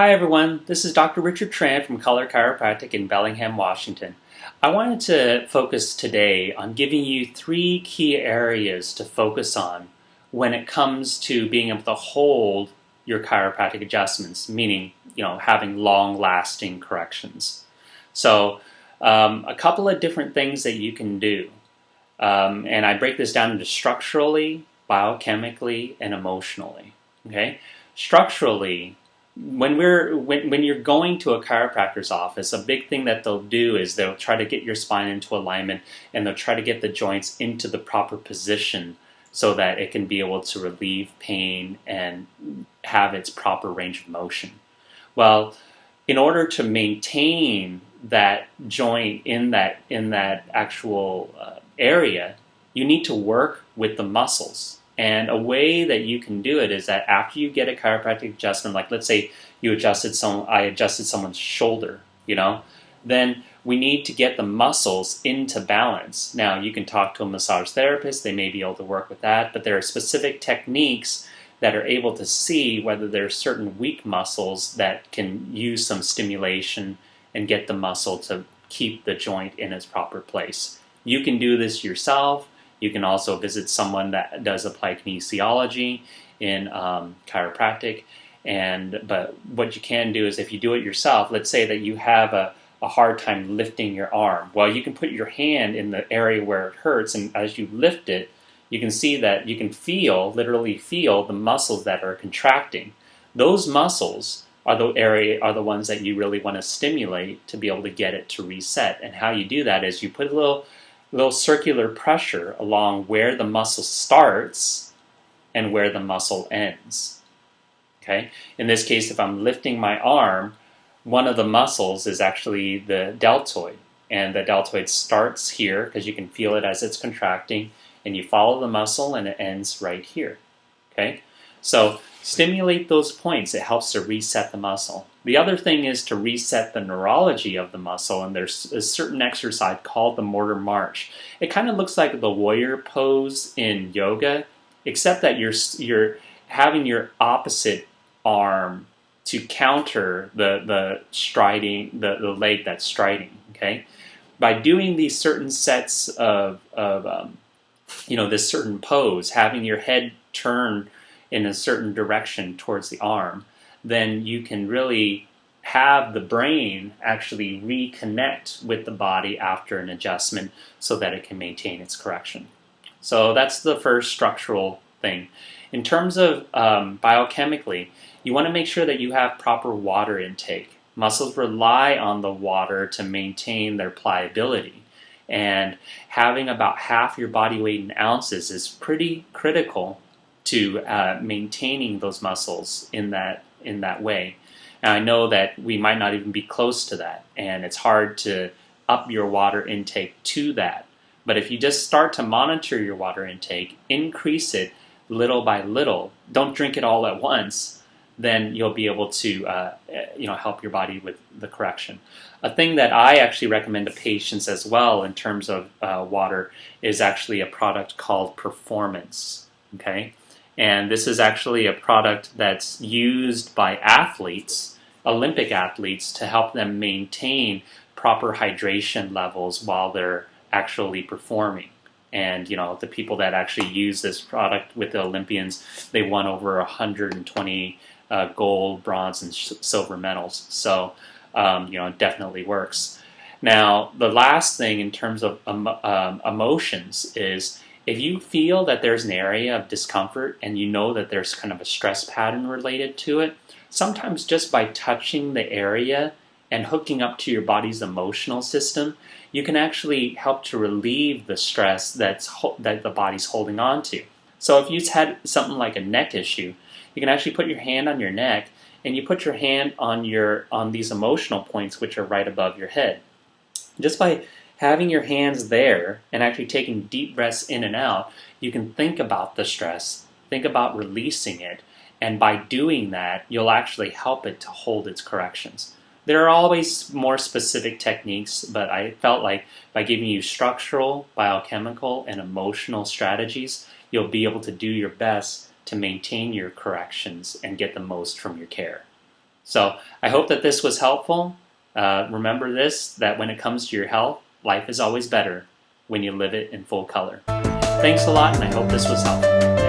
Hi everyone, this is Dr. Richard TRAN from Color Chiropractic in Bellingham, Washington. I wanted to focus today on giving you 3 key areas to focus on when it comes to being able to hold your chiropractic adjustments, meaning, having long-lasting corrections. So, a couple of different things that you can do. And I break this down into structurally, biochemically, and emotionally. Okay? Structurally, when you're going to a chiropractor's office, a big thing that they'll do is they'll try to get your spine into alignment, and they'll try to get the joints into the proper position so that it can be able to relieve pain and have its proper range of motion. Well, in order to maintain that joint in that actual area, you need to work with the muscles. And a way that you can do it is that after you get a chiropractic adjustment, like let's say I adjusted someone's shoulder, then we need to get the muscles into balance. Now, you can talk to a massage therapist, they may be able to work with that, but there are specific techniques that are able to see whether there are certain weak muscles that can use some stimulation and get the muscle to keep the joint in its proper place. You can do this yourself. You can also visit someone that does apply kinesiology in chiropractic. But what you can do is if you do it yourself, let's say that you have a hard time lifting your arm. Well, you can put your hand in the area where it hurts, and as you lift it, you can see that you can literally feel the muscles that are contracting. Those muscles are the ones that you really want to stimulate to be able to get it to reset. And how you do that is you put a little circular pressure along where the muscle starts and where the muscle ends. Okay? In this case, if I'm lifting my arm, one of the muscles is actually the deltoid. And the deltoid starts here because you can feel it as it's contracting, and you follow the muscle and it ends right here. Okay? So stimulate those points. It helps to reset the muscle. The other thing is to reset the neurology of the muscle, and there's a certain exercise called the mortar march. It kind of looks like the warrior pose in yoga, except that you're having your opposite arm to counter the striding, the leg that's striding. Okay, by doing these certain sets of this certain pose, having your head turn in a certain direction towards the arm, then you can really have the brain actually reconnect with the body after an adjustment so that it can maintain its correction. So that's the first structural thing. In terms of biochemically, you want to make sure that you have proper water intake. Muscles rely on the water to maintain their pliability. And having about half your body weight in ounces is pretty critical to maintaining those muscles in that way. And I know that we might not even be close to that, and it's hard to up your water intake to that. But if you just start to monitor your water intake, increase it little by little, don't drink it all at once, then you'll be able to help your body with the correction. A thing that I actually recommend to patients as well in terms of water is actually a product called Performance. Okay? And this is actually a product that's used by athletes, Olympic athletes, to help them maintain proper hydration levels while they're actually performing. And, the people that actually use this product with the Olympians, they won over 120 gold, bronze, and silver medals. So, it definitely works. Now, the last thing in terms of emotions is, if you feel that there's an area of discomfort and you know that there's kind of a stress pattern related to it, sometimes just by touching the area and hooking up to your body's emotional system, you can actually help to relieve the stress that the body's holding on to. So if you've had something like a neck issue, you can actually put your hand on your neck and you put your hand on these emotional points which are right above your head. Just by having your hands there and actually taking deep breaths in and out, you can think about the stress, think about releasing it, and by doing that, you'll actually help it to hold its corrections. There are always more specific techniques, but I felt like by giving you structural, biochemical, and emotional strategies, you'll be able to do your best to maintain your corrections and get the most from your care. So I hope that this was helpful. Remember this, that when it comes to your health, life is always better when you live it in full color. Thanks a lot, and I hope this was helpful.